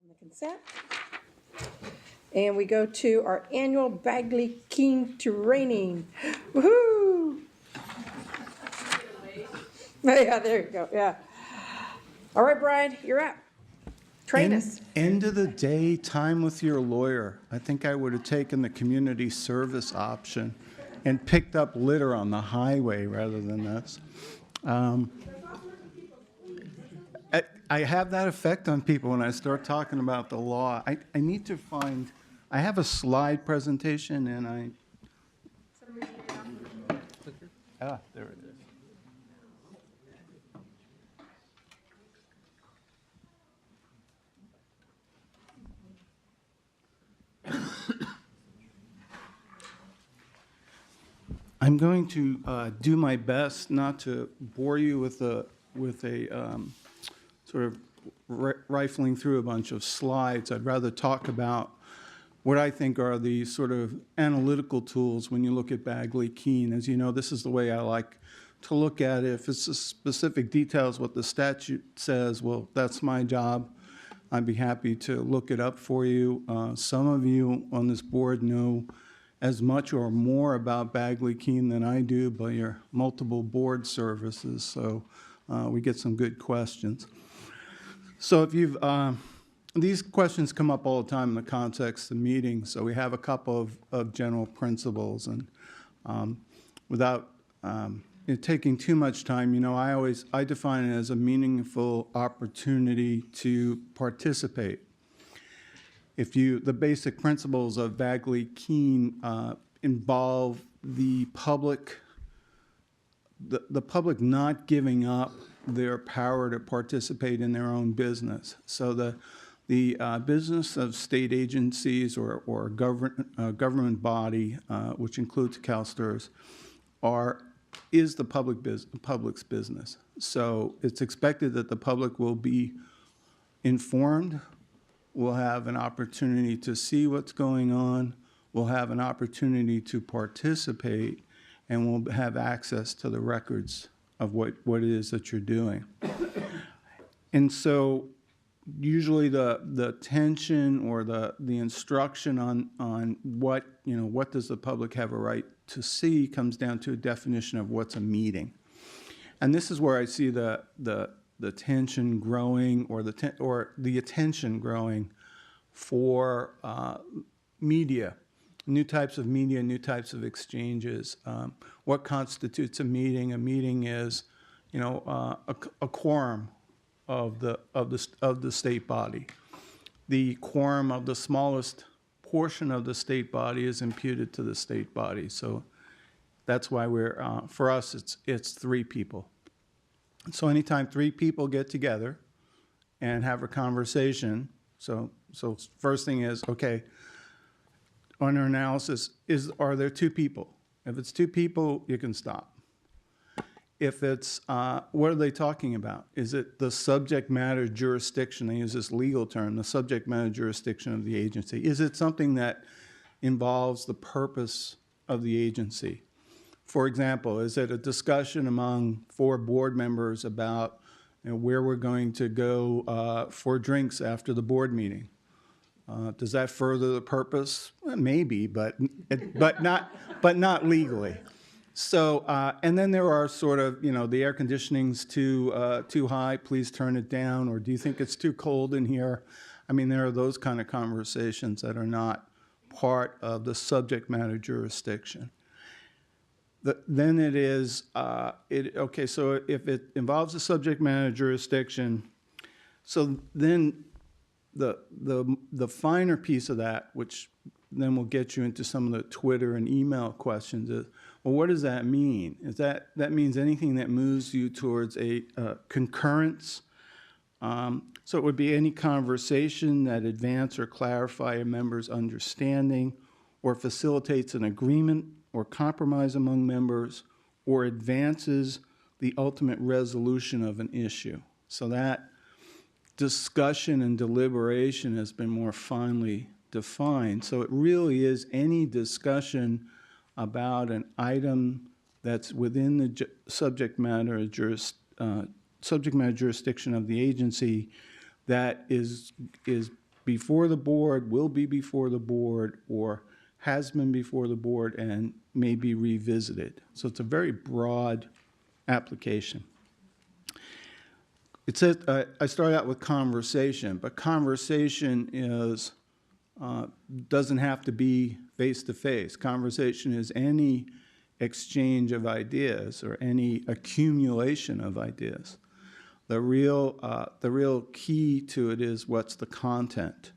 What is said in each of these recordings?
the consent. And we go to our annual Bagley Keen training. Woohoo! Yeah, there you go, yeah. All right, Brian, you're up. Train us. End of the day, time with your lawyer. I think I would have taken the community service option and picked up litter on the highway rather than this. I have that effect on people when I start talking about the law. I need to find, I have a slide presentation and there it is. I'm going to do my best not to bore you with a sort of rifling through a bunch of slides. I'd rather talk about what I think are the sort of analytical tools when you look at Bagley Keen. As you know, this is the way I like to look at it. If it's the specific details, what the statute says, well, that's my job. I'd be happy to look it up for you. Some of you on this board know as much or more about Bagley Keen than I do by your multiple board services, so we get some good questions. So if you've, these questions come up all the time in the context of meetings, so we have a couple of general principles, and without taking too much time, you know, I define it as a meaningful opportunity to participate. The basic principles of Bagley Keen involve the public not giving up their power to participate in their own business. So the business of state agencies or government body, which includes CalSTRS, is the public's business. So it's expected that the public will be informed, will have an opportunity to see what's going on, will have an opportunity to participate, and will have access to the records of what it is that you're doing. And so usually the tension or the instruction on what, you know, what does the public have a right to see comes down to a definition of what's a meeting. And this is where I see the tension growing or the attention growing for media, new types of media, new types of exchanges. What constitutes a meeting? A meeting is, you know, a quorum of the state body. The quorum of the smallest portion of the state body is imputed to the state body. So that's why for us, it's 3 people. So anytime 3 people get together and have a conversation, so first thing is, okay, on our analysis, are there 2 people? If it's 2 people, you can stop. If it's, what are they talking about? Is it the subject matter jurisdiction? They use this legal term, the subject matter jurisdiction of the agency. Is it something that involves the purpose of the agency? For example, is it a discussion among 4 board members about, you know, where we're going to go for drinks after the board meeting? Does that further the purpose? Well, maybe, but not legally. So, and then there are sort of, you know, the air conditioning's too high, please turn it down, or do you think it's too cold in here? I mean, there are those kind of conversations that are not part of the subject matter jurisdiction. Then it is, okay, so if it involves a subject matter jurisdiction, so then the finer piece of that, which then will get you into some of the Twitter and email questions, is, well, what does that mean? That means anything that moves you towards a concurrence. So it would be any conversation that advance or clarify a member's understanding or facilitates an agreement or compromise among members or advances the ultimate resolution of an issue. So that discussion and deliberation has been more finely defined. So it really is any discussion about an item that's within the subject matter jurisdiction of the agency that is before the board, will be before the board, or has been before the board and may be revisited. So it's a very broad application. It says, I started out with conversation, but conversation is, doesn't have to be face-to-face. Conversation is any exchange of ideas or any accumulation of ideas. The real key to it is what's the content.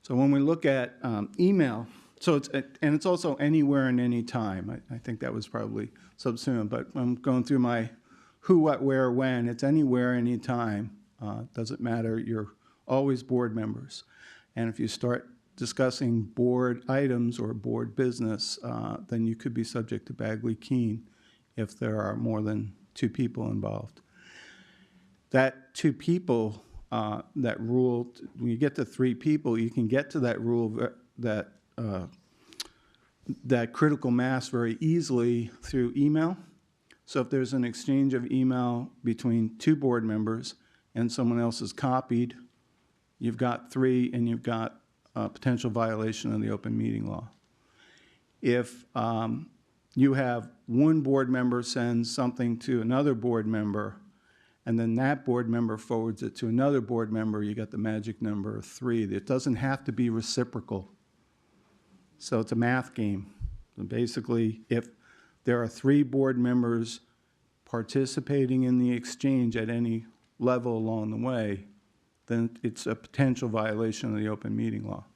So when we look at email, it's also anywhere and any time. I think that was probably subsumed, but I'm going through my who, what, where, when. It's anywhere, anytime. Doesn't matter. You're always board members. And if you start discussing board items or board business, then you could be subject to Bagley-Keene if there are more than 2 people involved. That 2 people, that rule, when you get to 3 people, you can get to that rule, that critical mass very easily through email. So if there's an exchange of email between 2 board members and someone else is copied, you've got 3 and you've got a potential violation of the open meeting law. If you have one board member sends something to another board member and then that board member forwards it to another board member, you got the magic number of 3. It doesn't have to be reciprocal. So it's a math game. And basically, if there are 3 board members participating in the exchange at any level along the way, then it's a potential violation of the open meeting law.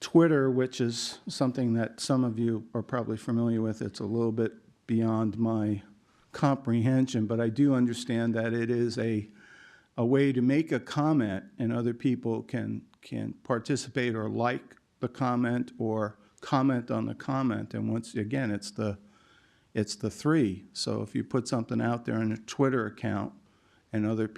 Twitter, which is something that some of you are probably familiar with, it's a little bit beyond my comprehension, but I do understand that it is a way to make a comment and other people can participate or like the comment or comment on the comment. And once again, it's the 3. So if you put something out there in a Twitter account and other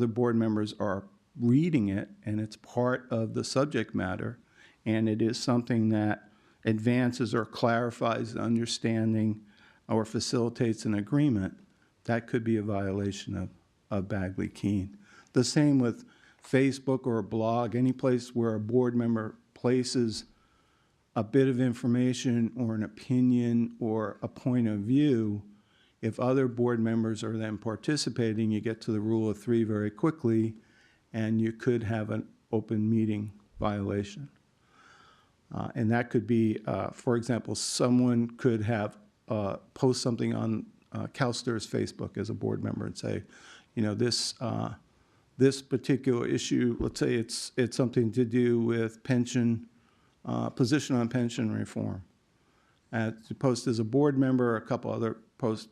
board members are reading it and it's part of the subject matter and it is something that advances or clarifies the understanding or facilitates an agreement, that could be a violation of Bagley-Keene. The same with Facebook or a blog, any place where a board member places a bit of information or an opinion or a point of view. If other board members are then participating, you get to the rule of 3 very quickly, and you could have an open meeting violation. And that could be, for example, someone could have post something on CalSTRS Facebook as a board member and say, you know, this particular issue, let's say it's something to do with pension, position on pension reform. To post as a board member, a couple other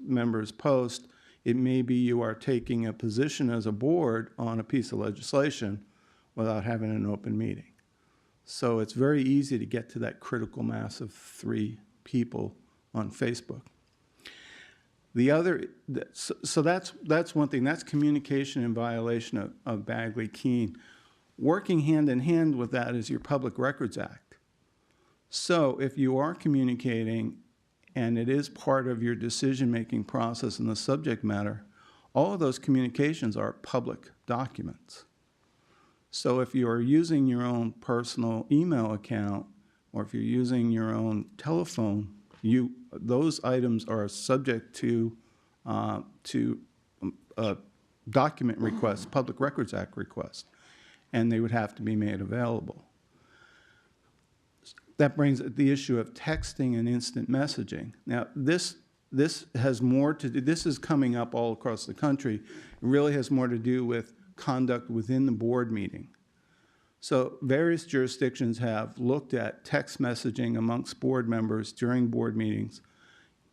members post, it may be you are taking a position as a board on a piece of legislation without having an open meeting. So it's very easy to get to that critical mass of 3 people on Facebook. The other, so that's one thing. That's communication in violation of Bagley-Keene. Working hand in hand with that is your Public Records Act. So if you are communicating and it is part of your decision-making process in the subject matter, all of those communications are public documents. So if you're using your own personal email account or if you're using your own telephone, those items are subject to document requests, Public Records Act requests, and they would have to be made available. That brings the issue of texting and instant messaging. Now, this has more to do, this is coming up all across the country. It really has more to do with conduct within the board meeting. So various jurisdictions have looked at text messaging amongst board members during board meetings,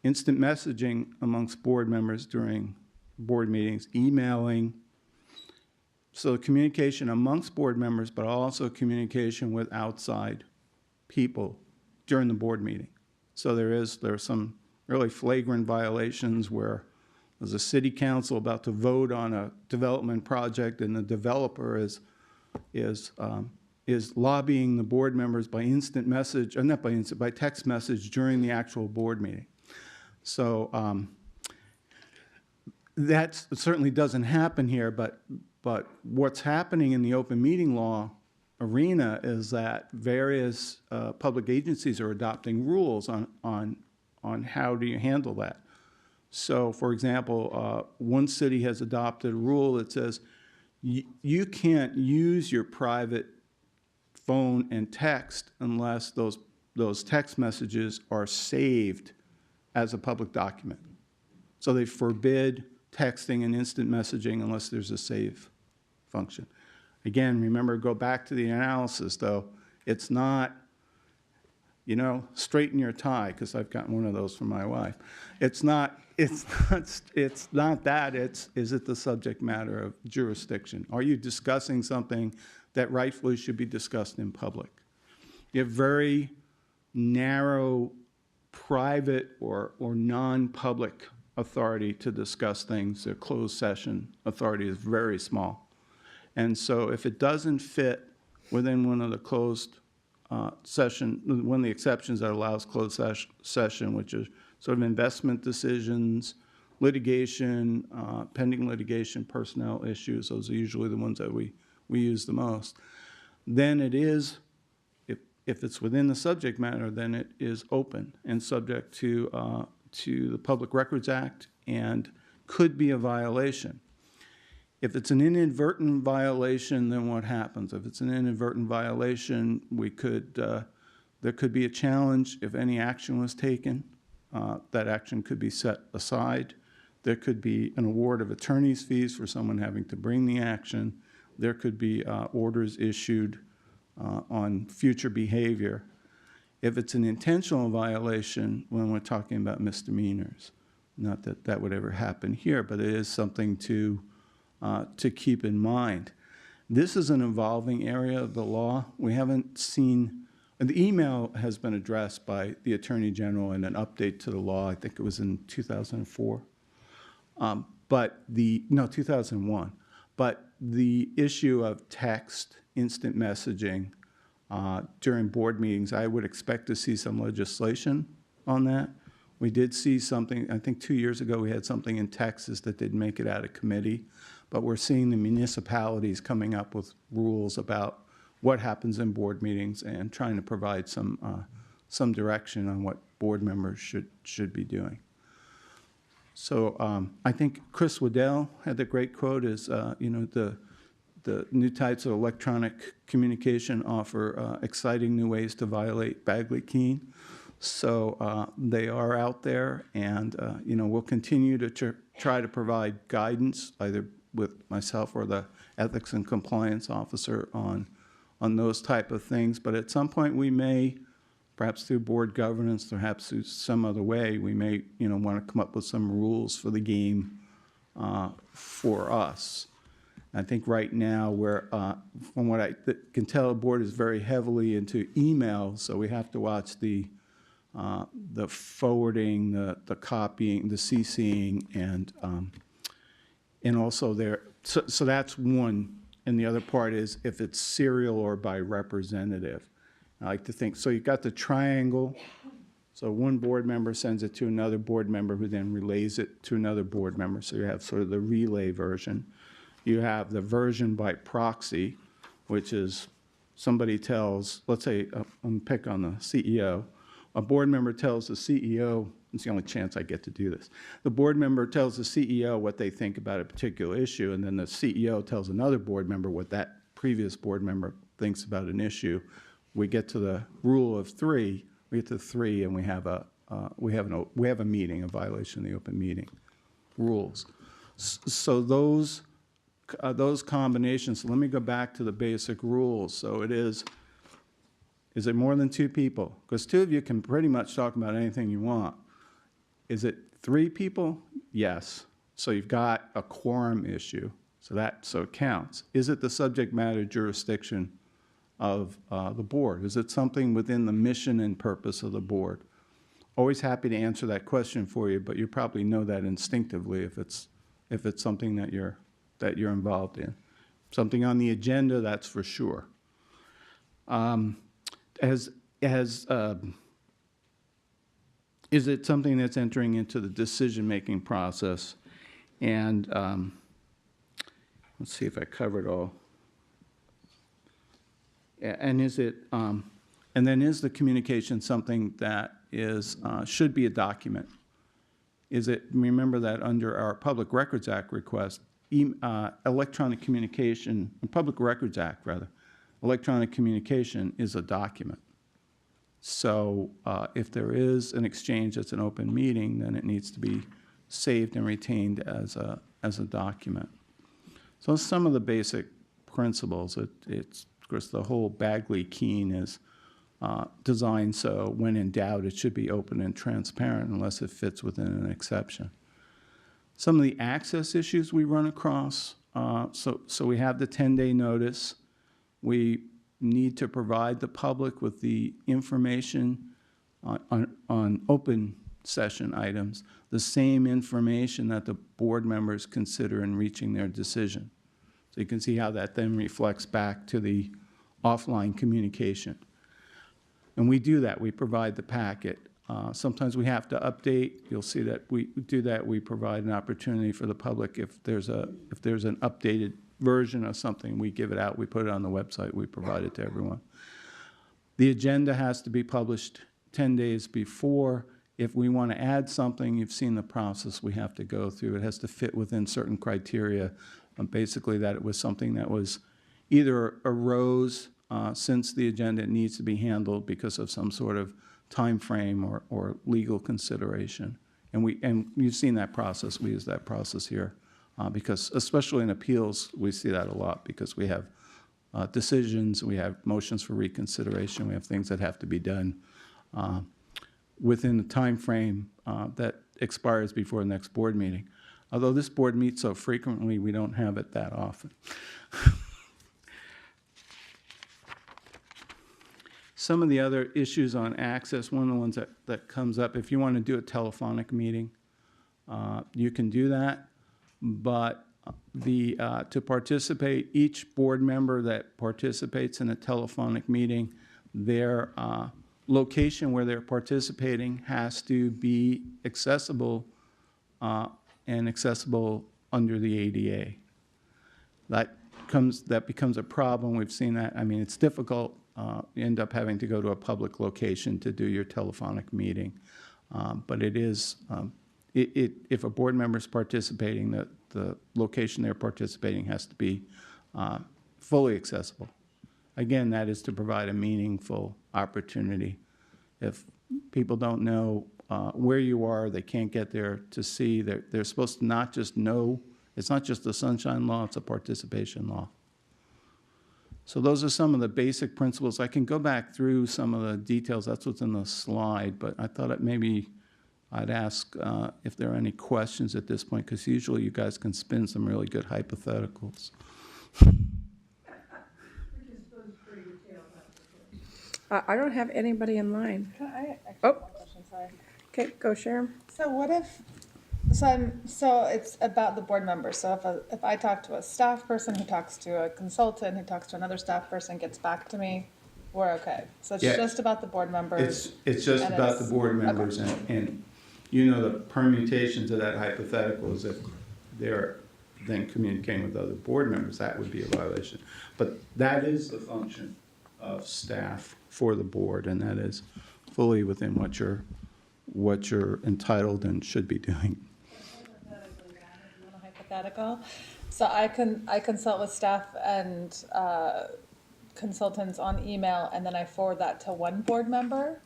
instant messaging amongst board members during board meetings, emailing. So communication amongst board members, but also communication with outside people during the board meeting. So there are some really flagrant violations where there's a city council about to vote on a development project and the developer is lobbying the board members by instant message, or not by instant, by text message during the actual board meeting. So that certainly doesn't happen here, but But what's happening in the open meeting law arena is that various public agencies are adopting rules on how do you handle that. So, for example, one city has adopted a rule that says you can't use your private phone and text unless those text messages are saved as a public document. So they forbid texting and instant messaging unless there's a save function. Again, remember, go back to the analysis, though. It's not, you know, straighten your tie, because I've gotten one of those from my wife. It's not that. Is it the subject matter of jurisdiction? Are you discussing something that rightfully should be discussed in public? You have very narrow private or non-public authority to discuss things. The closed session authority is very small. And so if it doesn't fit within one of the closed one of the exceptions that allows closed session, which is sort of investment decisions, litigation, pending litigation, personnel issues, those are usually the ones that we use the most, then it is, if it's within the subject matter, then it is open and subject to the Public Records Act and could be a violation. If it's an inadvertent violation, then what happens? If it's an inadvertent violation, there could be a challenge if any action was taken. That action could be set aside. There could be an award of attorney's fees for someone having to bring the action. There could be orders issued on future behavior. If it's an intentional violation, when we're talking about misdemeanors, not that that would ever happen here, but it is something to keep in mind. This is an evolving area of the law. We haven't seen, the email has been addressed by the Attorney General in an update to the law. I think it was in 2004. 2001. But the issue of text, instant messaging during board meetings, I would expect to see some legislation on that. We did see something, I think 2 years ago, we had something in Texas that didn't make it out of committee. But we're seeing the municipalities coming up with rules about what happens in board meetings and trying to provide some direction on what board members should be doing. So I think Chris Waddell had the great quote is, the new types of electronic communication offer exciting new ways to violate Bagley-Keene. So they are out there, and we'll continue to try to provide guidance, either with myself or the ethics and compliance officer on those type of things. But at some point we may, perhaps through board governance, perhaps through some other way, we may want to come up with some rules for the game for us. I think right now we're, from what I can tell, the board is very heavily into email, so we have to watch the forwarding, the copying, the CCing, and also there. So that's one, and the other part is if it's serial or by representative. I like to think, so you've got the triangle, so one board member sends it to another board member who then relays it to another board member, so you have sort of the relay version. You have the version by proxy, which is somebody tells, let's say, I'm pick on the CEO, a board member tells the CEO, it's the only chance I get to do this, the board member tells the CEO what they think about a particular issue, and then the CEO tells another board member what that previous board member thinks about an issue. We get to the rule of three, and we have a meeting, a violation of the open meeting rules. So those combinations, so let me go back to the basic rules. So it is it more than two people? Because two of you can pretty much talk about anything you want. Is it three people? Yes. So you've got a quorum issue, so it counts. Is it the subject matter jurisdiction of the board? Is it something within the mission and purpose of the board? Always happy to answer that question for you, but you probably know that instinctively if it's something that you're involved in. Something on the agenda, that's for sure. Is it something that's entering into the decision-making process? And let's see if I covered all. And is it, and then is the communication something that is, should be a document? Is it, remember that under our Public Records Act request, electronic communication, Public Records Act rather, electronic communication is a document. So if there is an exchange that's an open meeting, then it needs to be saved and retained as a document. So some of the basic principles, it's, of course, the whole Bagley-Keene is designed so when in doubt, it should be open and transparent unless it fits within an exception. Some of the access issues we run across, so we have the 10-day notice. We need to provide the public with the information on open session items, the same information that the board members consider in reaching their decision. So you can see how that then reflects back to the offline communication. And we do that. We provide the packet. Sometimes we have to update. You'll see that we do that. We provide an opportunity for the public if there's an updated version of something, we give it out. We put it on the website. We provide it to everyone. The agenda has to be published 10 days before. If we want to add something, you've seen the process we have to go through. It has to fit within certain criteria. Basically, that it was something that was either arose since the agenda needs to be handled because of some sort of time frame or legal consideration. And you've seen that process. We use that process here because, especially in appeals, we see that a lot because we have decisions, we have motions for reconsideration, we have things that have to be done within the time frame that expires before the next board meeting. Although this board meets so frequently, we don't have it that often. Some of the other issues on access, one of the ones that comes up, if you want to do a telephonic meeting, you can do that, but to participate, each board member that participates in a telephonic meeting, their location where they're participating has to be accessible and accessible under the ADA. That becomes a problem. We've seen that. I mean, it's difficult. You end up having to go to a public location to do your telephonic meeting. But it is, if a board member is participating, the location they're participating has to be fully accessible. Again, that is to provide a meaningful opportunity. If people don't know where you are, they can't get there to see. They're supposed to not just know. It's not just the sunshine law, it's a participation law. So those are some of the basic principles. I can go back through some of the details. That's what's in the slide, but I thought maybe I'd ask if there are any questions at this point, because usually you guys can spin some really good hypotheticals. I don't have anybody in line. I actually Oh. have one question, sorry. Okay, go Sharon. So what if, so it's about the board members. So if I talk to a staff person who talks to a consultant, who talks to another staff person, gets back to me, we're okay. So it's Yeah. just about the board members. It's just and about it's- the board members, and you know the permutations of that hypothetical is if they're then communicating with other board members, that would be a violation. But that is the function of staff for the board, and that is fully within what you're entitled and should be doing. Hypothetical. So I consult with staff and consultants on email, and then I forward that to one board member.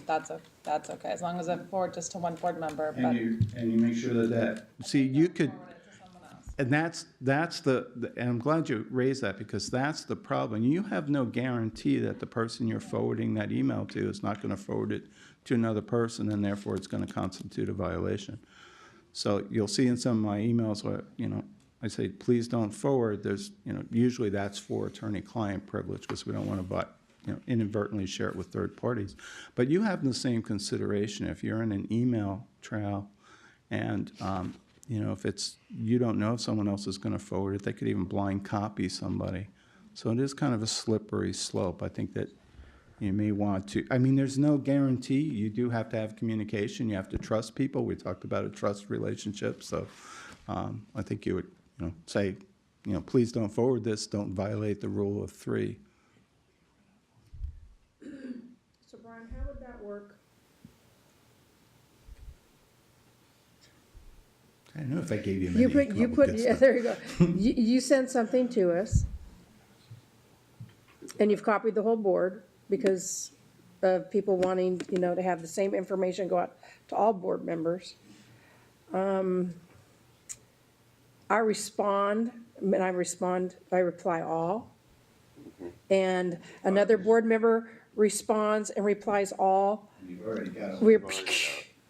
That's okay, as long as I forward just to one board member. But And you make sure that see, you could, forward it to someone else. and that's and I'm glad you raised that, because that's the problem. You have no guarantee that the person you're forwarding that email to is not going to forward it to another person, and therefore it's going to constitute a violation. So you'll see in some of my emails where, I say, please don't forward. There's, usually that's for attorney-client privilege, because we don't want to, inadvertently share it with third parties. But you have the same consideration if you're in an email trail, and if you don't know if someone else is going to forward it, they could even blind copy somebody. So it is kind of a slippery slope. I think that you may want to, there's no guarantee. You do have to have communication. You have to trust people. We talked about a trust relationship. So I think you would, say, please don't forward this, don't violate the rule of 3. So Brian, how would that work? I don't know if I gave you You many. yeah, there you go. You send something to us, and you've copied the whole board because of people wanting, to have the same information go out to all board members. I respond, and I reply all. And another board member responds and replies all. You've already got We're,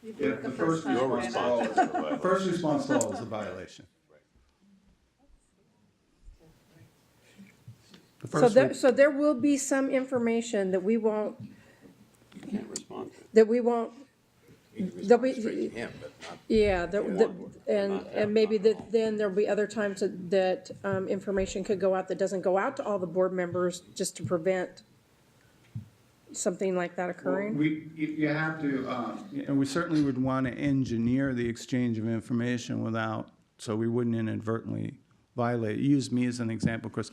If the first Your response to all, first response to all is a violation. The so first there, so there will be some information that we won't, Can't respond to it. that we won't, You can there'll respond straight be, to him, but not. yeah, and Not have maybe not all. then there'll be other times that information could go out that doesn't go out to all the board members, just to prevent something like that occurring. You have to, and we certainly would want to engineer the exchange of information so we wouldn't inadvertently violate. Use me as an example, because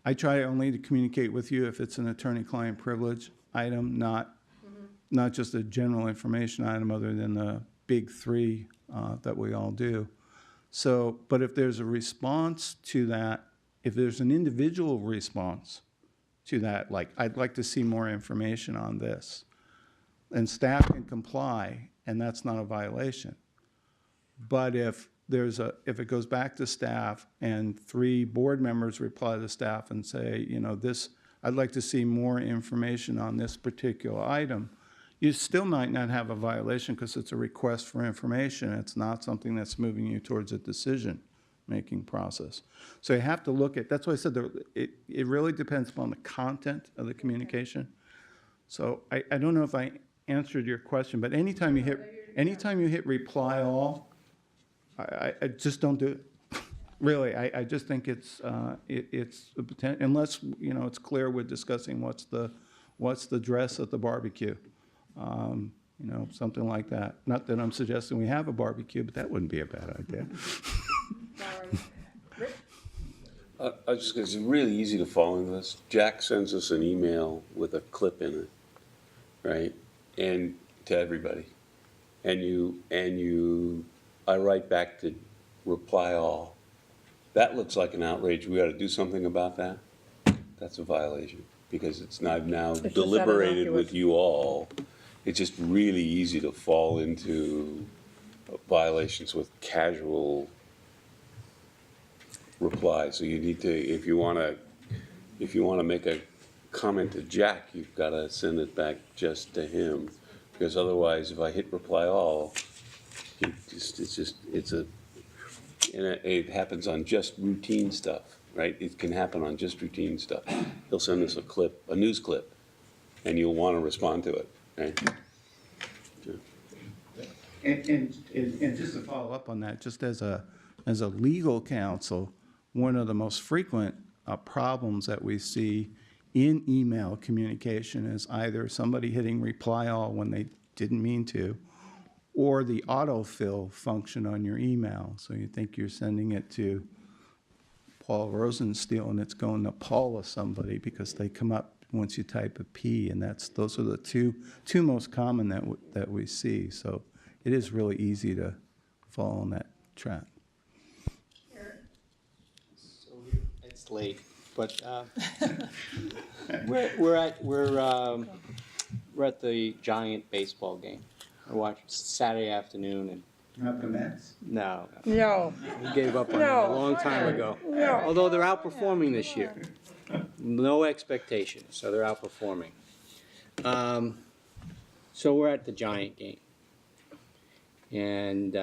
I try only to communicate with you if it's an attorney-client privilege item, not just a general information item other than the big 3 that we all do. So, but if there's a response to that, if there's an individual response to that, like, I'd like to see more information on this, and staff can comply, and that's not a violation. But if it goes back to staff and 3 board members reply to staff and say, I'd like to see more information on this particular item, you still might not have a violation because it's a request for information. It's not something that's moving you towards a decision-making process. So you have to look at, that's why I said it really depends upon the content of the communication. So I don't know if I answered your question, but anytime you hit reply all, I just don't do it. Really, I just think it's a potential, unless, it's clear we're discussing what's the dress at the barbecue. Something like that. Not that I'm suggesting we have a barbecue, but that wouldn't be a bad idea. I was just gonna say, it's really easy to fall into this. Jack sends us an email with a clip in it, right? And to everybody. I write back to reply all. That looks like an outrage. We ought to do something about that. That's a violation, because I've now just deliberated innocuous. with you all. It's just really easy to fall into violations with casual replies. So you need to, if you want to make a comment to Jack, you've got to send it back just to him, because otherwise, if I hit reply all, it happens on just routine stuff, right? It can happen on just routine stuff. He'll send us a news clip, and you'll want to respond to it, right? And just to follow up on that, just as a legal counsel, one of the most frequent problems that we see in email communication is either somebody hitting reply all when they didn't mean to, or the autofill function on your email. So you think you're sending it to Paul Rosensteel and it's going to Paula somebody because they come up once you type a P, and those are the two most common that we see. So it is really easy to fall in that trap. So it's late, but we're at the Giant baseball game. I watched Saturday afternoon, and Not the Mets? no, No, we gave up on them No. a long time ago. No. Although they're outperforming this year, no expectations, so they're outperforming. So we're at the Giant game, and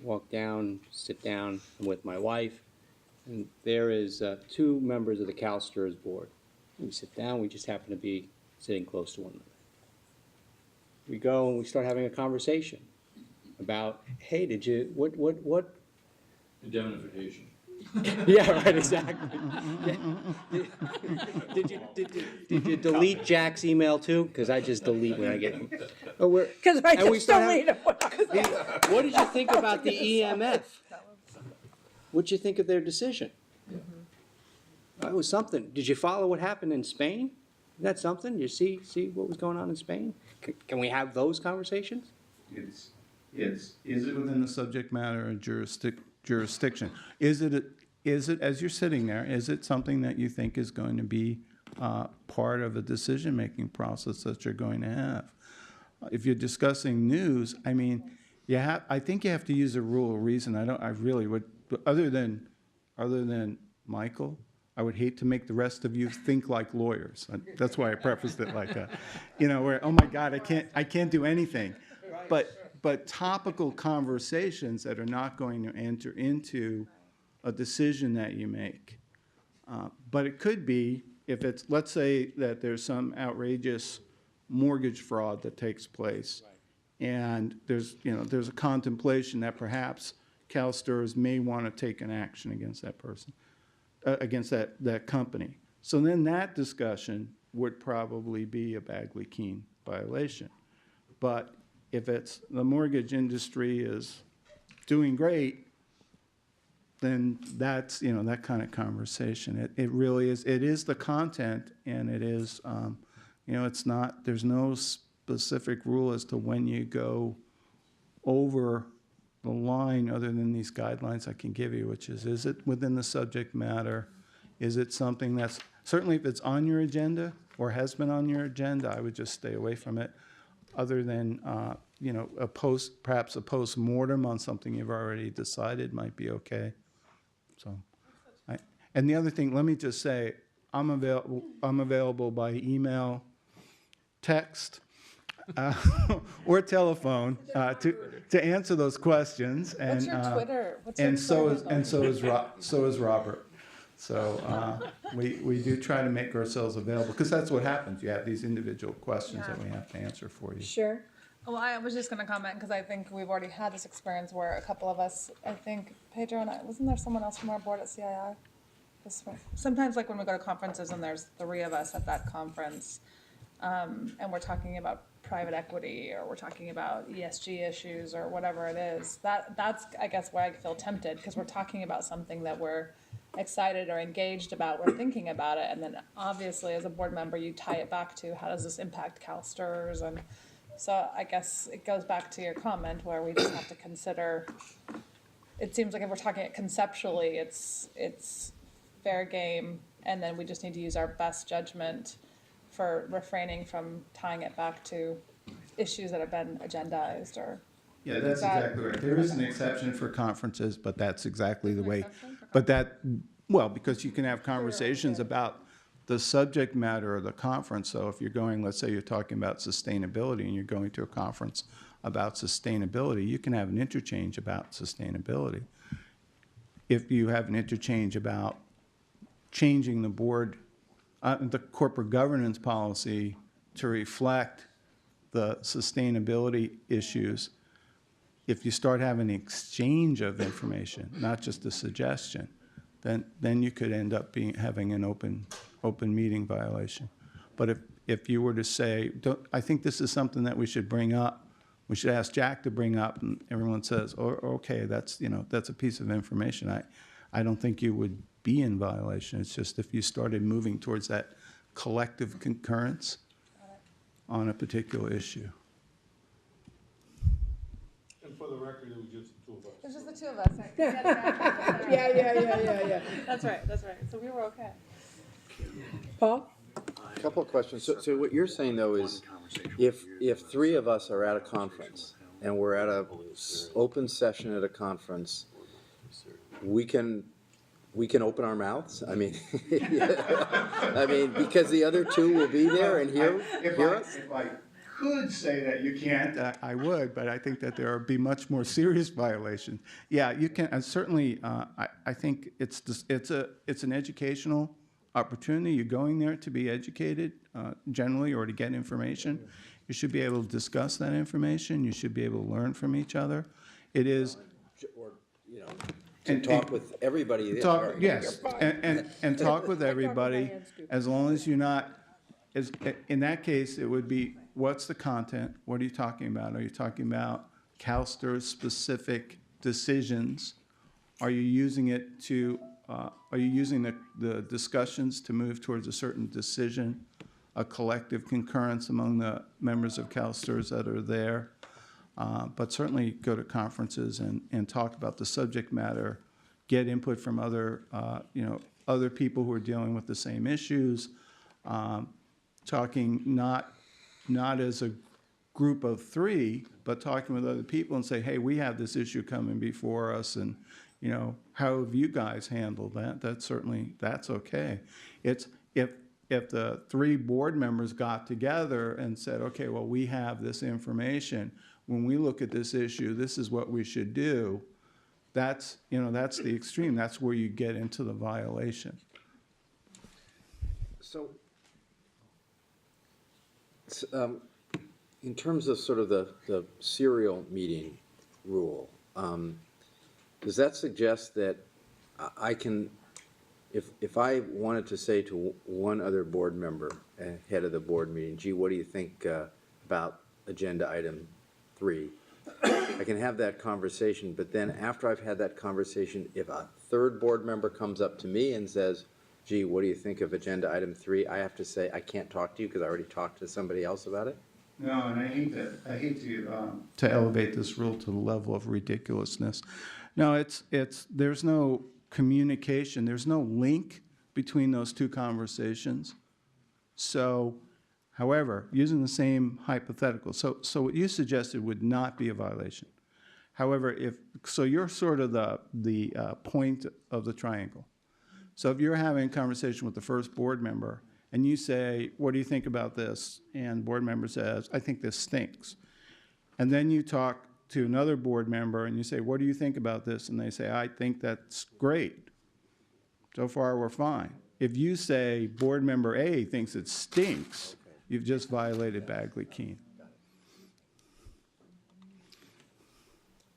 walk down, sit down with my wife, and there is 2 members of the CalSTRS board. We sit down, we just happen to be sitting close to one another. We go and we start having a conversation about, hey, what? Indemnification. Yeah, right, exactly. Did you delete Jack's email too? Because I just delete when I get. Oh, because I And we just start don't need it. what did you think about the EMF? What'd you think of their decision? That was something. Did you follow what happened in Spain? Isn't that something? You see what was going on in Spain? Can we have those conversations? Is it within the subject matter or jurisdiction? Is it, as you're sitting there, is it something that you think is going to be part of a decision-making process that you're going to have? If you're discussing news, I mean, I think you have to use a rule of reason. I really would, other than Michael, I would hate to make the rest of you think like lawyers. That's why I prefaced it like that. You know, where, oh my God, I can't do anything. But topical conversations that are not going to enter into a decision that you make. But it could be, if it's, let's say that there's some outrageous mortgage fraud that takes place, and there's a contemplation that perhaps CalSTRS may want to take an action against that person, against that company. So then that discussion would probably be a Bagley-Keene violation. But if it's the mortgage industry is doing great, then that's, that kind of conversation. It really is, it is the content, and it is, it's not, there's no specific rule as to when you go over the line other than these guidelines I can give you, which is it within the subject matter? Is it something that's, certainly if it's on your agenda or has been on your agenda, I would just stay away from it, other than, perhaps a post-mortem on something you've already decided might be okay. So, and the other thing, let me just say, I'm available by email, text, or telephone to answer those questions. And, What's your Twitter? What's your and so Twitter is Robert. So we do try to make ourselves available, because that's what happens. You have these individual questions that we have to answer for you. Sure. Well, I was just going to comment because I think we've already had this experience where a couple of us, I think Pedro and I, wasn't there someone else from our board at CII? Sometimes, like when we go to conferences and there's 3 of us at that conference, and we're talking about private equity, or we're talking about ESG issues, or whatever it is, that's I guess where I feel tempted, because we're talking about something that we're excited or engaged about, we're thinking about it, and then obviously as a board member you tie it back to how does this impact CalSTRS, and so I guess it goes back to your comment where we just have to consider, it seems like if we're talking it conceptually, it's fair game, and then we just need to use our best judgment for refraining from tying it back to issues that have been agendized, or. Yeah, that's exactly right. There is an exception for conferences, but that's exactly the way. Because you can have conversations about the subject matter of the conference. So if you're going, let's say you're talking about sustainability and you're going to a conference about sustainability, you can have an interchange about sustainability. If you have an interchange about changing the board, the corporate governance policy to reflect the sustainability issues, if you start having an exchange of information, not just a suggestion, then you could end up having an open meeting violation. But if you were to say, I think this is something that we should bring up, we should ask Jack to bring up, and everyone says, okay, that's a piece of information, I don't think you would be in violation. It's just if you started moving towards that collective concurrence on a particular issue. And for the record, it was just the 2 of us. It's just the 2 of us. Yeah. That's right. So we were okay. Paul? A couple of questions. So what you're saying, though, is if 3 of us are at a conference and we're at a open session at a conference, we can open our mouths? I mean, because the other 2 will be there and hear us? If I could say that you can't, I would, but I think that there would be much more serious violations. Yeah, you can, and certainly, I think it's an educational opportunity. You're going there to be educated, generally, or to get information. You should be able to discuss that information. You should be able to learn from each other. It is. Or, to talk with everybody. Yes, and talk with everybody, as long as you're not, in that case, it would be, what's the content? What are you talking about? Are you talking about CalSTRS specific decisions, are you using it to, are you using the discussions to move towards a certain decision, a collective concurrence among the members of CalSTRS that are there? But certainly go to conferences and talk about the subject matter, get input from other, other people who are dealing with the same issues, talking not as a group of three, but talking with other people and say, hey, we have this issue coming before us, and, how have you guys handled that? That's okay. It's, if the three board members got together and said, okay, well, we have this information, when we look at this issue, this is what we should do, that's the extreme. That's where you get into the violation. So, in terms of sort of the serial meeting rule, does that suggest that I can, if I wanted to say to one other board member ahead of the board meeting, gee, what do you think about agenda item 3? I can have that conversation, but then after I've had that conversation, if a third board member comes up to me and says, gee, what do you think of agenda item 3? I have to say, I can't talk to you because I already talked to somebody else about it? No, and I hate to elevate this rule to the level of ridiculousness. No, there's no communication, there's no link between those two conversations. So, however, using the same hypothetical, so what you suggested would not be a violation. However, so you're sort of the point of the triangle. So if you're having a conversation with the first board member and you say, what do you think about this? And the board member says, I think this stinks. And then you talk to another board member and you say, what do you think about this? And they say, I think that's great. So far, we're fine. If you say board member A thinks it stinks, you've just violated Bagley-Keene.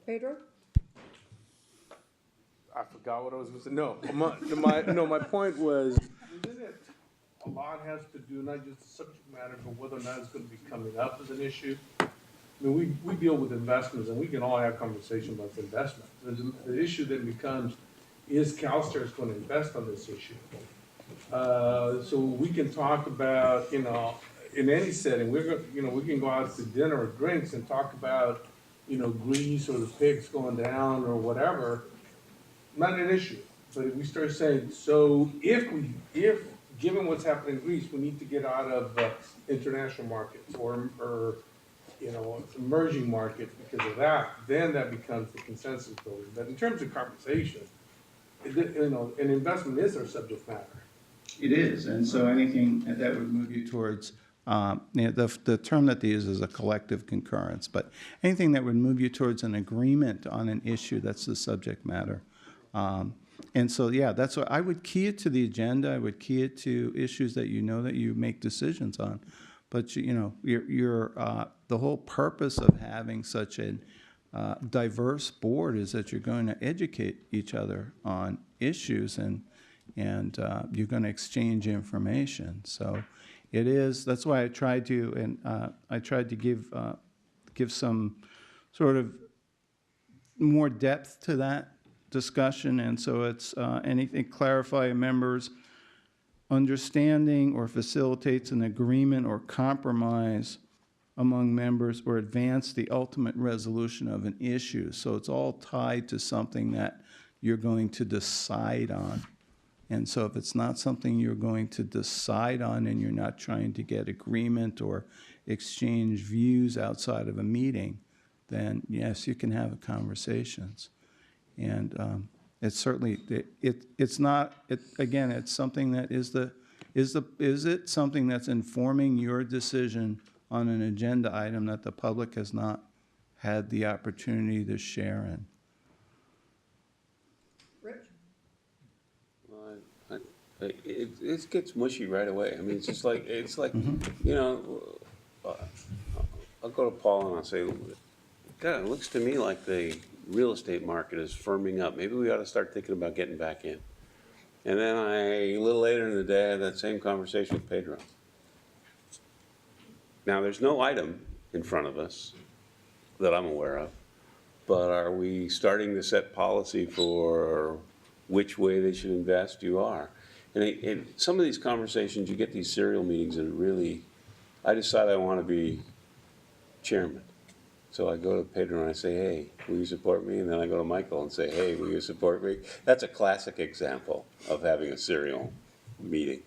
Pedro? I forgot what I was going to say. No, my point was, isn't it, a lot has to do, not just the subject matter, but whether or not it's going to be coming up as an issue. I mean, we deal with investments, and we can all have conversations about investment. The issue then becomes, is CalSTRS going to invest on this issue? So we can talk about, in any setting, we can go out to dinner or drinks and talk about, Greece or the pigs going down or whatever. Not an issue. But if we start saying, so if given what's happening in Greece, we need to get out of international markets or emerging markets because of that, then that becomes the consensus building. But in terms of conversation, an investment is our subject matter. It is, and so anything that would move you towards, the term that they use is a collective concurrence, but anything that would move you towards an agreement on an issue, that's the subject matter. And so, yeah, that's what I would key it to the agenda. I would key it to issues that that you make decisions on. But the whole purpose of having such a diverse board is that you're going to educate each other on issues and you're going to exchange information. So it is. That's why I tried to give some sort of more depth to that discussion, and so it's anything clarify a member's understanding or facilitates an agreement or compromise among members or advance the ultimate resolution of an issue. So it's all tied to something that you're going to decide on. And so if it's not something you're going to decide on and you're not trying to get agreement or exchange views outside of a meeting, then yes, you can have conversations. And it's certainly, it's not, again, it's something that is it something that's informing your decision on an agenda item that the public has not had the opportunity to share in? Rich? Well, it gets mushy right away. I mean, it's like, I'll go to Paul and I'll say, God, it looks to me like the real estate market is firming up. Maybe we ought to start thinking about getting back in. And then a little later in the day, I had that same conversation with Pedro. Now, there's no item in front of us that I'm aware of, but are we starting to set policy for which way they should invest? You are. And some of these conversations, you get these serial meetings and really, I decide I want to be chairman. So I go to Pedro and I say, hey, will you support me? And then I go to Michael and say, hey, will you support me? That's a classic example of having a serial meeting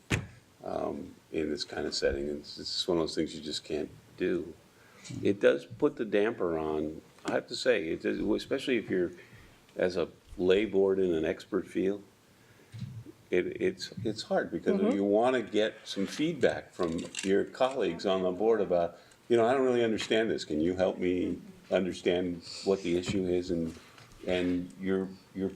in this kind of setting. It's just one of those things you just can't do. It does put the damper on, I have to say, it does, especially if you're, as a lay board in an expert field, it's hard because you want to get some feedback from your colleagues on the board about, I don't really understand this. Can you help me understand what the issue is? And you're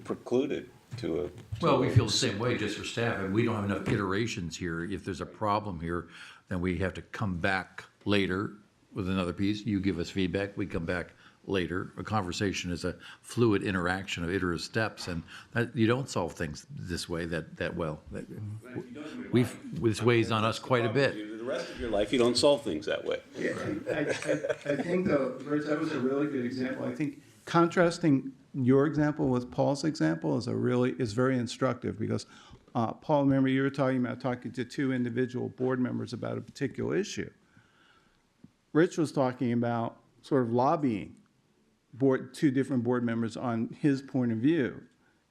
precluded to a. Well, we feel the same way, just for staff, and we don't have enough iterations here. If there's a problem here, then we have to come back later with another piece. You give us feedback, we come back later. A conversation is a fluid interaction of iterative steps, and that, you don't solve things this way that well. This weighs on us quite a bit. The rest of your life, you don't solve things that way. Yeah, I think though, Rich, that was a really good example. I think contrasting your example with Paul's example is very instructive because, Paul, remember you were talking to two individual board members about a particular issue. Rich was talking about sort of lobbying two different board members on his point of view.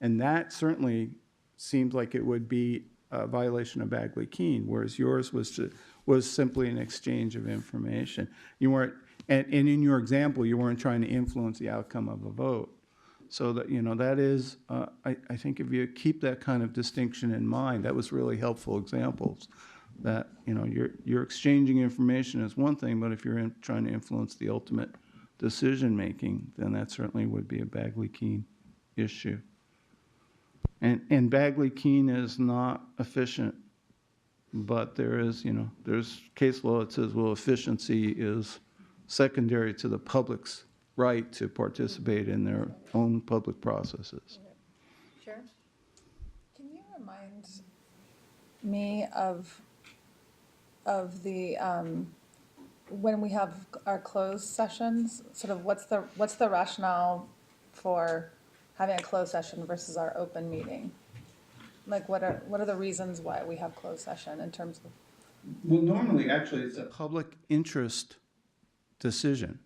And that certainly seems like it would be a violation of Bagley-Keene, whereas yours was simply an exchange of information. You weren't, and in your example, you weren't trying to influence the outcome of a vote. So that, that is, I think if you keep that kind of distinction in mind, that was really helpful examples. That, you're exchanging information is one thing, but if you're trying to influence the ultimate decision-making, then that certainly would be a Bagley-Keene issue. And Bagley-Keene is not efficient, but there is, there's case law that says, well, efficiency is secondary to the public's right to participate in their own public processes. Sure. Can you remind me of the, when we have our closed sessions, sort of what's the rationale for having a closed session versus our open meeting? Like, what are the reasons why we have closed session in terms of? Well, normally, actually, it's a public interest decision.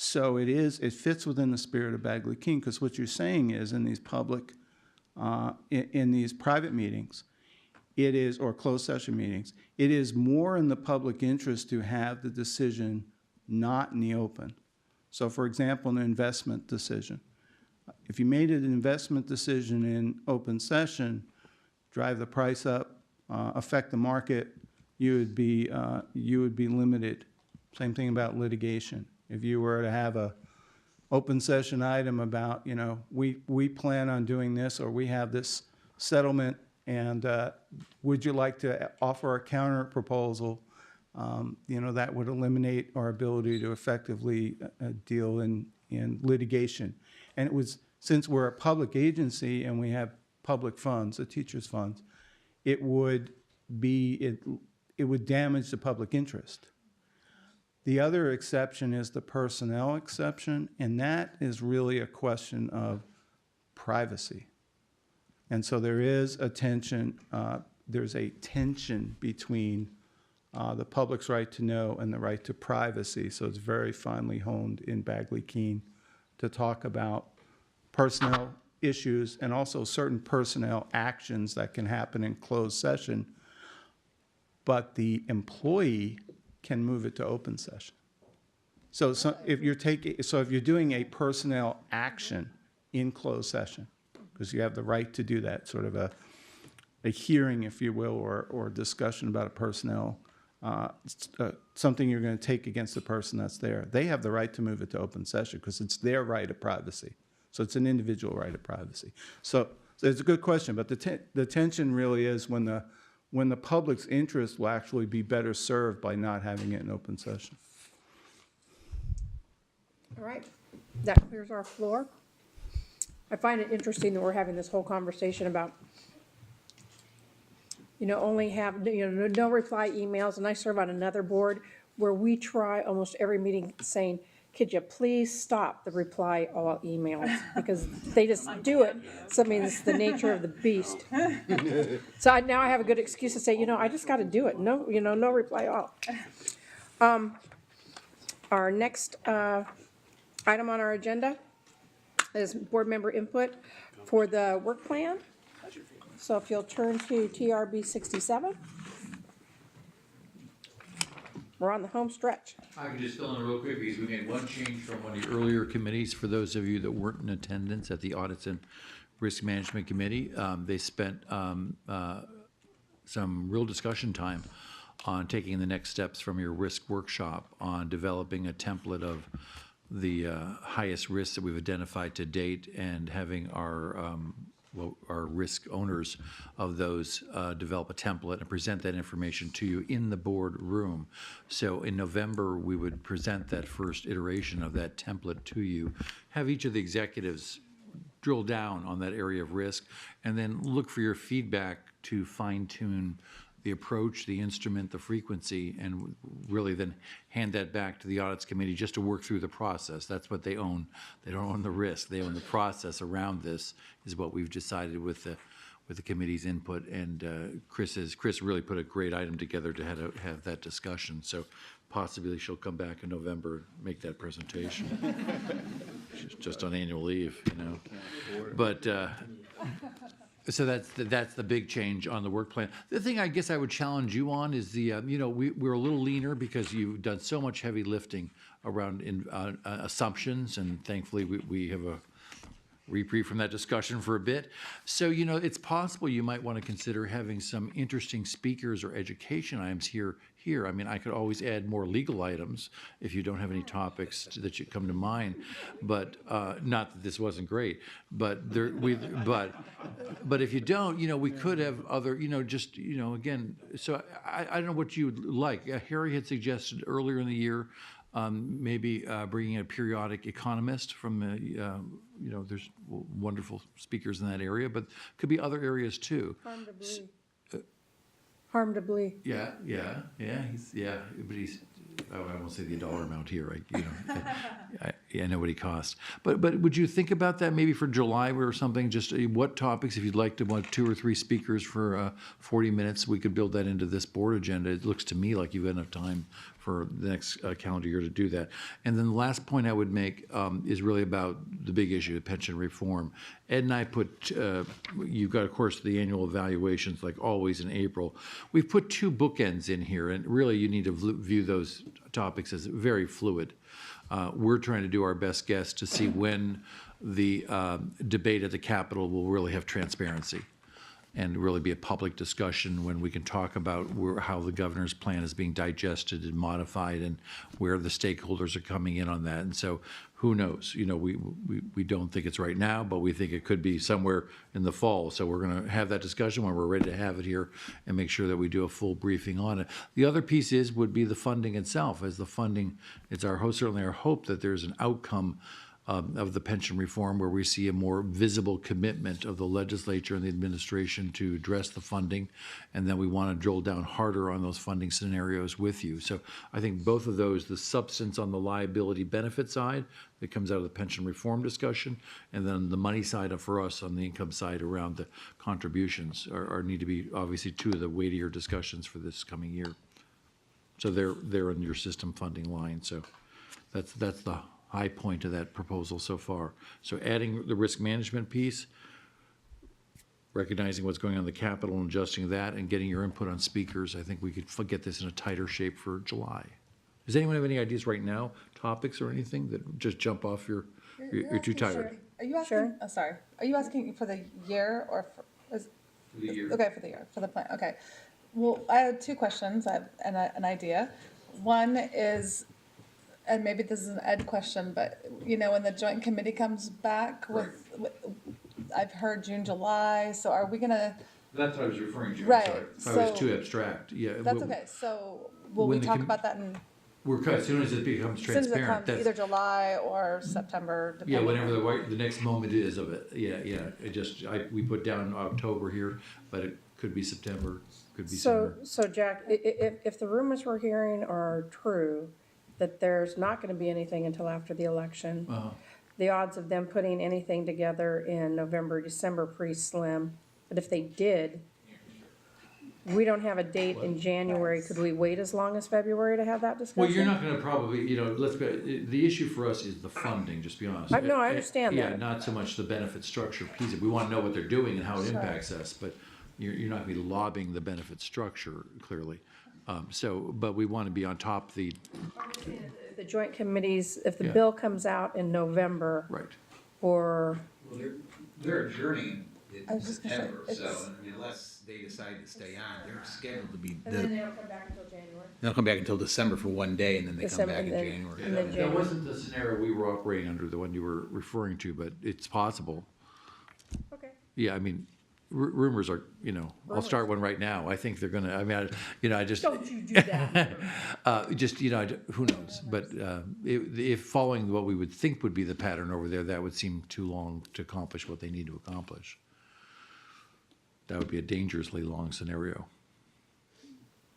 So it fits within the spirit of Bagley-Keene, because what you're saying is in these in these private meetings, or closed session meetings, it is more in the public interest to have the decision not in the open. So for example, an investment decision. If you made an investment decision in open session, drive the price up, affect the market, you would be limited. Same thing about litigation. If you were to have a open session item about, we plan on doing this, or we have this settlement, and would you like to offer a counter proposal? That would eliminate our ability to effectively deal in litigation. And it was, since we're a public agency and we have public funds, the teachers' funds, it would damage the public interest. The other exception is the personnel exception, and that is really a question of privacy. And so there is a tension, there's a tension between the public's right to know and the right to privacy. So it's very finely honed in Bagley-Keene to talk about personnel issues and also certain personnel actions that can happen in closed session, but the employee can move it to open session. So if you're doing a personnel action in closed session, because you have the right to do that, sort of a hearing, if you will, or discussion about a personnel, something you're going to take against the person that's there. They have the right to move it to open session because it's their right of privacy. So it's an individual right of privacy. So it's a good question, but the tension really is when the public's interest will actually be better served by not having it in open session. All right, that clears our floor. I find it interesting that we're having this whole conversation about, only have, no reply emails, and I serve on another board where we try almost every meeting saying, could you please stop the reply all emails? Because they just do it. So I mean, it's the nature of the beast. So now I have a good excuse to say, I just gotta do it. No, no reply all. Our next, item on our agenda is board member input for the work plan. So if you'll turn to TRB 67. We're on the home stretch. I can just fill in real quick because we made one change from one of the earlier committees. For those of you that weren't in attendance at the Audits and Risk Management Committee, they spent some real discussion time on taking the next steps from your risk workshop on developing a template of the highest risks that we've identified to date and having our risk owners of those develop a template and present that information to you in the board room. So in November, we would present that first iteration of that template to you, have each of the executives drill down on that area of risk, and then look for your feedback to fine tune the approach, the instrument, the frequency, and really then hand that back to the audits committee just to work through the process. That's what they own. They don't own the risk. They own the process around this, is what we've decided with the committee's input. And Chris really put a great item together to have that discussion. So possibly she'll come back in November and make that presentation. She's just on annual leave, But so that's the big change on the work plan. The thing I guess I would challenge you on is we're a little leaner because you've done so much heavy lifting around assumptions, and thankfully we have a reprieve from that discussion for a bit. So, it's possible you might want to consider having some interesting speakers or education items here. I mean, I could always add more legal items if you don't have any topics that you come to mind. But not that this wasn't great. But but if you don't, we could have other, again. So I don't know what you'd like. Harry had suggested earlier in the year. Maybe bringing in a periodic economist from, there's wonderful speakers in that area, but could be other areas too. Harm to Blee. Yeah, but I won't say the dollar amount here, I know what he costs. But would you think about that maybe for July or something? Just what topics, if you'd like to want 2 or 3 speakers for 40 minutes, we could build that into this board agenda. It looks to me like you've got enough time for the next calendar year to do that. And then the last point I would make is really about the big issue, pension reform. Ed and I put, you've got, of course, the annual evaluations, like always in April. We've put 2 bookends in here, and really you need to view those topics as very fluid. We're trying to do our best guess to see when the debate at the Capitol will really have transparency and really be a public discussion when we can talk about how the governor's plan is being digested and modified and where the stakeholders are coming in on that. And so who knows? We don't think it's right now, but we think it could be somewhere in the fall. So we're going to have that discussion when we're ready to have it here and make sure that we do a full briefing on it. The other piece would be the funding itself. As the funding, it's certainly our hope that there's an outcome of the pension reform where we see a more visible commitment of the legislature and the administration to address the funding, and then we want to drill down harder on those funding scenarios with you. So I think both of those, the substance on the liability benefit side that comes out of the pension reform discussion, and then the money side for us on the income side around the contributions need to be obviously 2 of the weightier discussions for this coming year. So they're in your system funding line. So that's the high point of that proposal so far. So adding the risk management piece, recognizing what's going on in the Capitol and adjusting that, and getting your input on speakers, I think we could get this in a tighter shape for July. Does anyone have any ideas right now, topics or anything that just jump off you're too tired? Are you asking, Sure. sorry, are you asking for the year or for For the year. Okay, for the year, for the plan, okay. Well, I have 2 questions, I have an idea. One is, and maybe this is an Ed question, but, when the joint committee comes back I've heard June, July, so are we gonna, That's what I was referring to. Right, Sorry. If I was so- too abstract, yeah. that's okay, so will we when the talk com- about that in, As soon as it becomes as soon as it transparent. comes, either July or September, Yeah, depending? whenever the next moment is of it. Yeah. We put down October here, but it could be September, could be sooner. So Jack, if the rumors we're hearing are true, that there's not gonna be anything until after the election. The odds of them putting anything together in November, December, pretty slim. But if they did, we don't have a date in January. Could we wait as long as February to have that discussion? Well, you're not gonna probably, let's be, the issue for us is the funding, just be honest. No, I understand Yeah, that. not so much the benefit structure piece. We wanna know what they're doing and how it impacts us, but you're not gonna be lobbying the benefit structure, clearly. But we wanna be on top of the, The joint committees, if the Yeah. bill comes out in November right. or, Well, they're adjourning I in was just gonna say, September, so it's- unless they decide to stay on, they're scheduled to be, and then they don't come back until January. they'll come back until December for one day, and then they come December, back in and then- January. and then That January. wasn't the scenario we were operating under, the one you were referring to, but it's possible. Okay. Yeah, I mean, rumors are, I'll start one right now. I think they're gonna, I just. Don't you do that. Who knows? But if following what we would think would be the pattern over there, that would seem too long to accomplish what they need to accomplish. That would be a dangerously long scenario.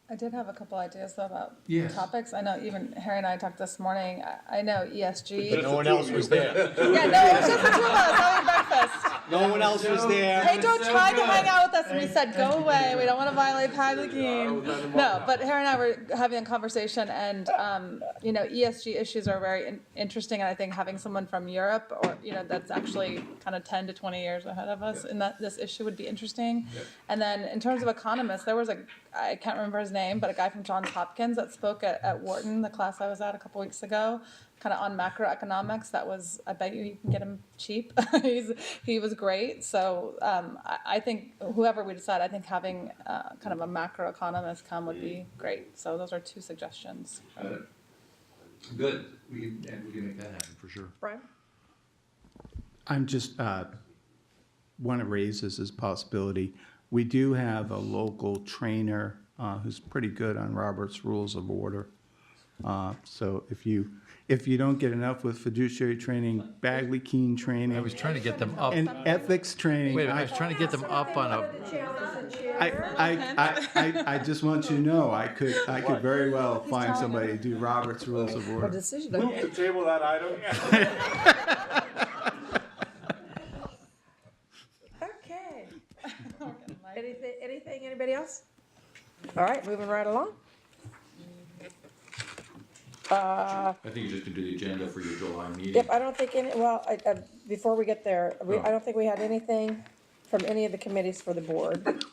I did have a couple ideas though about Yes. topics. I know even Harry and I talked this morning. I know ESG. No one else was there. Yeah, no, it was just the two of us having breakfast. No one else was there. Pedro tried to hang out with us, and we said, "Go away. We don't want to violate public. No, but Harry and I were having a conversation, and ESG issues are very interesting. And I think having someone from Europe, or that's actually kind of 10 to 20 years ahead of us, in this issue would be interesting. And then in terms of economists, there was I can't remember his name, but a guy from Johns Hopkins that spoke at Wharton, the class I was at a couple weeks ago, kind of on macroeconomics. That was, I bet you can get him cheap. He was great. So I think whoever we decide, I think having kind of a macroeconomist come would be great. So those are two suggestions. Good. We can make that happen for sure. Brian? I'm just, want to raise this as a possibility. We do have a local trainer who's pretty good on Robert's Rules of Order. So if you don't get enough with fiduciary training, Bagley Keene I training, was trying to get them up. and ethics training. Wait a minute, I was trying to get them up on a. I just want you to know, I could very well find somebody to do Robert's Rules of What Order. decision? Move to table that item. Okay. Anything, anybody else? All right, moving right along. I think you're just gonna do the agenda for your July meeting. Yep, I don't think before we get there, I don't think we had anything from any of the committees for the board.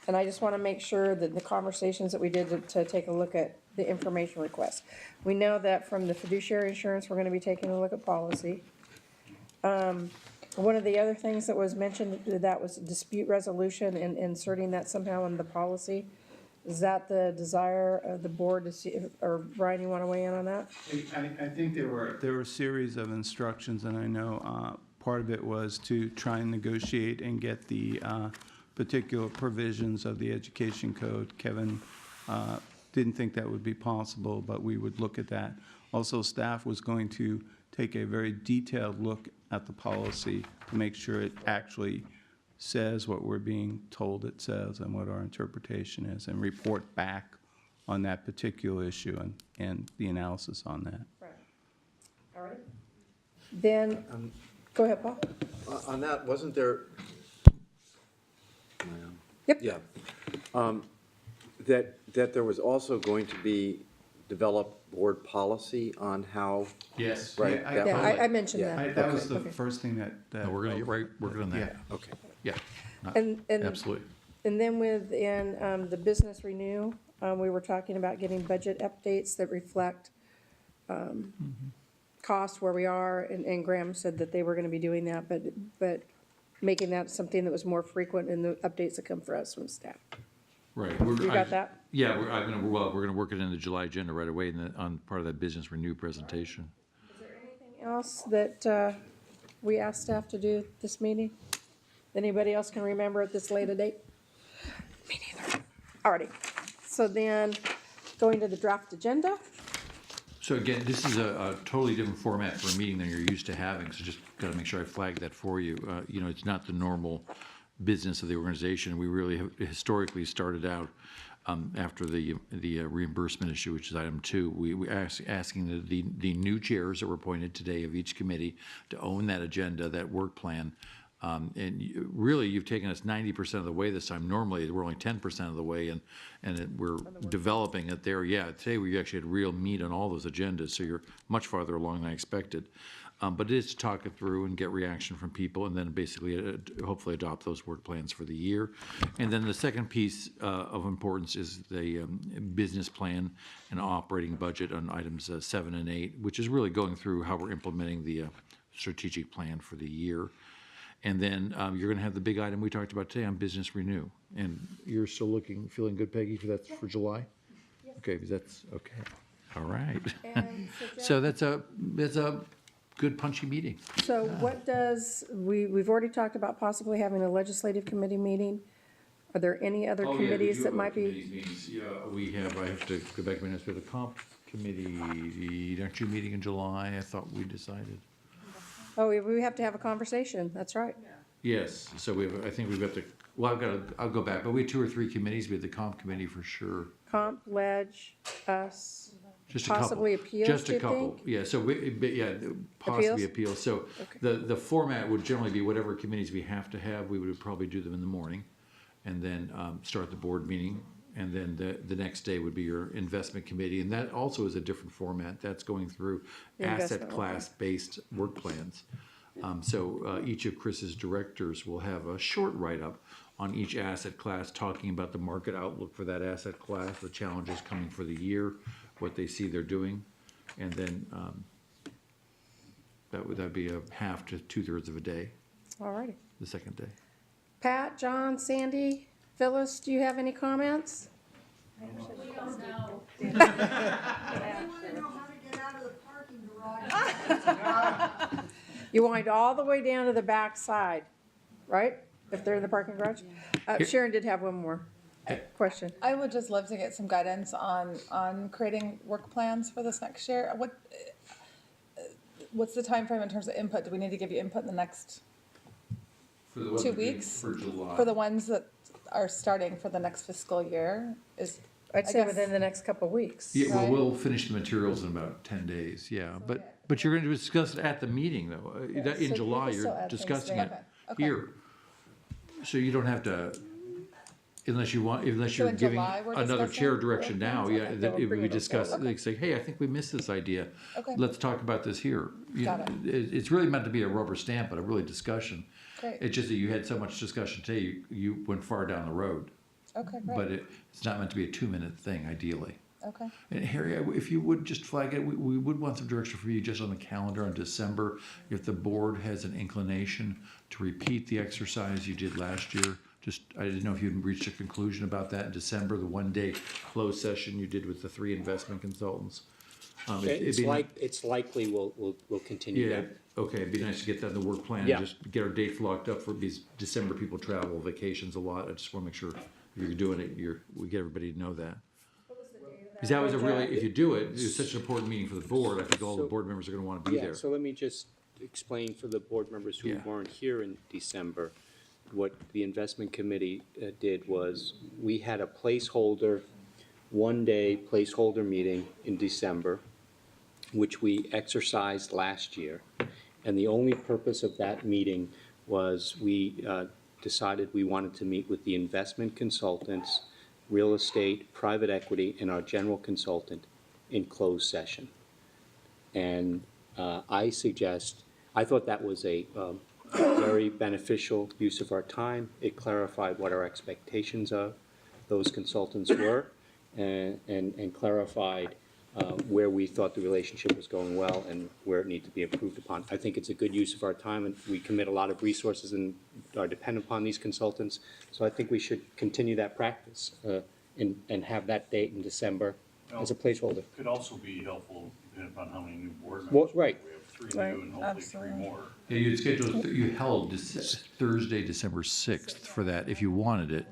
And I just want to make sure that the conversations that we did to take a look at the information request. We know that from the fiduciary insurance, we're going to be taking a look at policy. One of the other things that was mentioned, that was dispute resolution and inserting that somehow in the policy. Is that the desire of the board to see, or Brian, you want to weigh in on that? I think there were a series of instructions, and I know part of it was to try and negotiate and get the particular provisions of the education code. Kevin didn't think that would be possible, but we would look at that. Also, staff was going to take a very detailed look at the policy to make sure it actually says what we're being told it says and what our interpretation is, and report back on that particular issue and the analysis on that. Right. All right. Then, go ahead, Paul. On that, wasn't there? Yep. Yeah. That there was also going to be developed board policy on how, Yes. right? Yeah, that Yeah, was- I mentioned Yeah. that. That was the Okay. first thing that. No, we're gonna get right working on that. Yeah. Okay. Yeah. And Absolutely. And then within the business renew, we were talking about getting budget updates that reflect cost where we are, and Graham said that they were gonna be doing that, but making that something that was more frequent in the updates that come for us from staff. Right. You got that? Yeah, we're gonna work it in the July agenda right away on part of that business renew presentation. Is there anything else that we asked staff to do this meeting? Anybody else can remember at this late a date? Me neither. Alrighty, so then, going to the draft agenda. So again, this is a totally different format for a meeting than you're used to having, so just gotta make sure I flag that for you. It's not the normal business of the organization. We really have historically started out after the reimbursement issue, which is item 2, we asking the new chairs that were appointed today of each committee to own that agenda, that work plan. Really, you've taken us 90% of the way this time. Normally, we're only 10% of the way, we're developing it there. Yeah, today we actually had real meat on all those agendas, so you're much farther along than I expected. But it is to talk it through and get reaction from people, and then basically, hopefully adopt those work plans for the year. And then the second piece of importance is the business plan and operating budget on items 7 and 8, which is really going through how we're implementing the strategic plan for the year. And then you're gonna have the big item we talked about today on business renew. And you're still feeling good, Peggy, for July? Okay, that's, okay, all right. And So that's a good punchy meeting. So what does, we've already talked about possibly having a legislative committee meeting. Are there any other committees that might be? Yeah, we have, I have to go back to my notes, we have the comp committee, aren't you meeting in July? I thought we decided. Oh, we have to have a conversation, that's right. Yes, so I think we've got I'll go back, but we have 2 or 3 committees. We have the comp committee for sure. Comp, ledge, us, Just a couple. possibly appeals, Just do a you couple, think? yeah, so possibly appeals. So Okay. the format would generally be whatever committees we have to have, we would probably do them in the morning, and then start the board meeting, and then the next day would be your investment committee, and that also is a different format. That's going through The asset investment, class-based work plans. So each of Chris's directors will have a short write-up on each asset class, talking about the market outlook for that asset class, the challenges coming for the year, what they see they're doing, and then that'd be a half to 2/3 of a day, All righty. the second day. Pat, John, Sandy, Phyllis, do you have any comments? You wind all the way down to the back side, right? If they're in the parking garage? Sharon did have one more question. I would just love to get some guidance on creating work plans for this next year. What's the time frame in terms of input? Do we need to give you input in the next For the 2 weeks? For July. For the ones that are starting for the next fiscal year? I'd I say guess- within the next couple of weeks. Yeah, well, Right. we'll finish the materials in about 10 days, yeah, but you're going to discuss it at the meeting, though. So In you July, can still you're add things discussing to it it. Okay. here. So you don't have to, unless you're in giving July we're another chair discussing direction work now, plans? yeah, Okay. that We'll it bring would be it up. discussed, Okay. like say, hey, I think we missed this idea. Okay. Let's talk about this here. Got it. It's really meant to be a rubber stamp, but a really discussion. Great. It's just that you had so much discussion today, you went far down the road. Okay, But great. it's not meant to be a 2-minute thing, ideally. Okay. And Harry, if you would just flag it, we would want some direction for you just on the calendar in December. If the board has an inclination to repeat the exercise you did last year, I didn't know if you'd reached a conclusion about that in December, the 1-day closed session you did with the 3 investment consultants. It's likely we'll continue Yeah, that. okay, it'd be nice to get that in the work plan, Yeah. just get our dates locked up for these December, people travel, vacations a lot. I just wanna make sure if you're doing it, we get everybody to know that. Because that was if you do it, it's such an important meeting for the board, I think all the So- board members are gonna wanna be Yeah, there. so let me just explain for the board members who Yeah. weren't here in December. What the investment committee did was, we had a placeholder, 1-day placeholder meeting in December, which we exercised last year. And the only purpose of that meeting was we decided we wanted to meet with the investment consultants, real estate, private equity, and our general consultant in closed session. And I thought that was a very beneficial use of our time. It clarified what our expectations of those consultants were, and clarified where we thought the relationship was going well and where it needed to be improved upon. I think it's a good use of our time, and we commit a lot of resources and are dependent upon these consultants. So I think we should continue that practice and have that date in December as a placeholder. Could also be helpful depending upon how many new board members. Well, right. We have 3 Right. new and hopefully 3 Absolutely. more. Yeah, you held Thursday, December 6th for that, if you wanted it.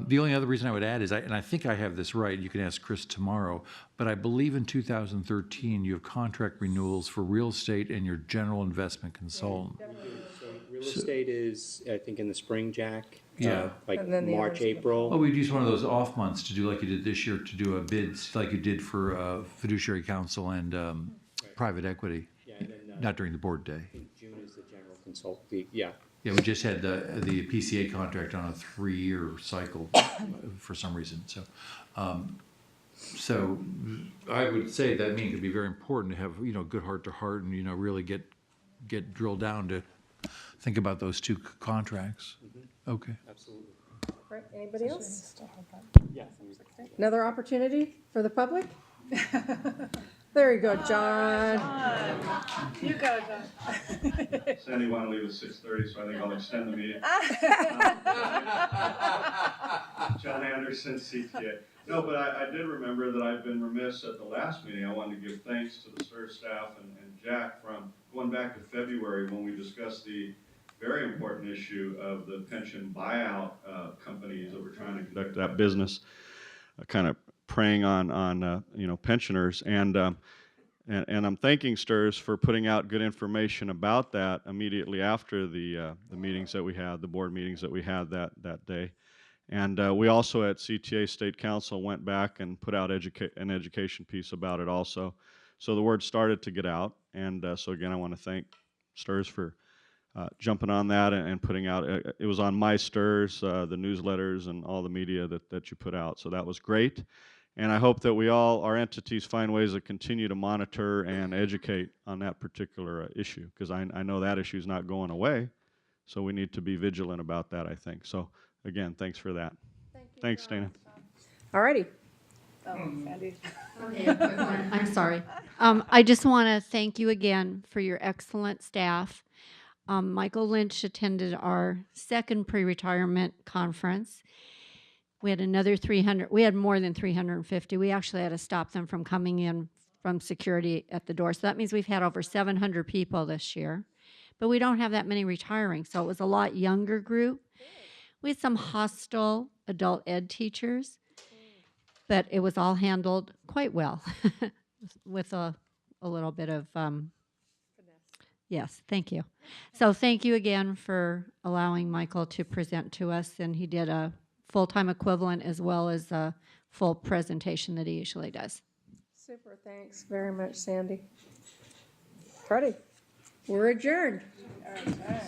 The only other reason I would add is, and I think I have this right, you can ask Chris tomorrow, but I believe in 2013, you have contract renewals for real estate and your general investment consultant. So real estate is, I think, in the spring, Jack. Yeah. Like And then the March, others- Oh, April. we'd use one of those off months to do like you did this year, to do a bids like you did for fiduciary council and private equity, Yeah, and then, not during the board day. I think June is the general consult, yeah. Yeah, we just had the PCA contract on a 3-year cycle for some reason, so. So I would say that meeting could be very important to have, good heart to heart and, really get drilled down to think about those two contracts. Okay. Absolutely. Right, anybody else? Still have that. Yeah. Another opportunity for the public? There you go, John. You go, John. Sandy wanted to leave at 6:30, so I think I'll extend the meeting. John Anderson, CTA. No, but I did remember that I've been remiss at the last meeting. I wanted to give thanks to the STRS staff and Jack from going back to February when we discussed the very important issue of the pension buyout companies that were trying to conduct that business, kind of preying on pensioners. And I'm thanking STRS for putting out good information about that immediately after the meetings that we had, the board meetings that we had that day. And we also at CTA State Council went back and put out an education piece about it also. So the word started to get out. And so again, I want to thank STRS for jumping on that and putting out, it was on my STRS, the newsletters and all the media that you put out. So that was great. And I hope that our entities find ways to continue to monitor and educate on that particular issue, because I know that issue is not going away. So we need to be vigilant about that, I think. So again, thanks for that. Thanks, Dana. All righty. Oh, Sandy. Okay, a quick one. I'm sorry. I just want to thank you again for your excellent staff. Michael Lynch attended our second pre-retirement conference. We had another 300. We had more than 350. We actually had to stop them from coming in from security at the door. So that means we've had over 700 people this year. But we don't have that many retiring, so it was a lot younger group. We had some hostile adult ed teachers, but it was all handled quite well with a little bit of, yes, thank you. So thank you again for allowing Michael to present to us, and he did a full-time equivalent as well as a full presentation that he usually does. Super, thanks very much, Sandy. Ready? We're adjourned. All right.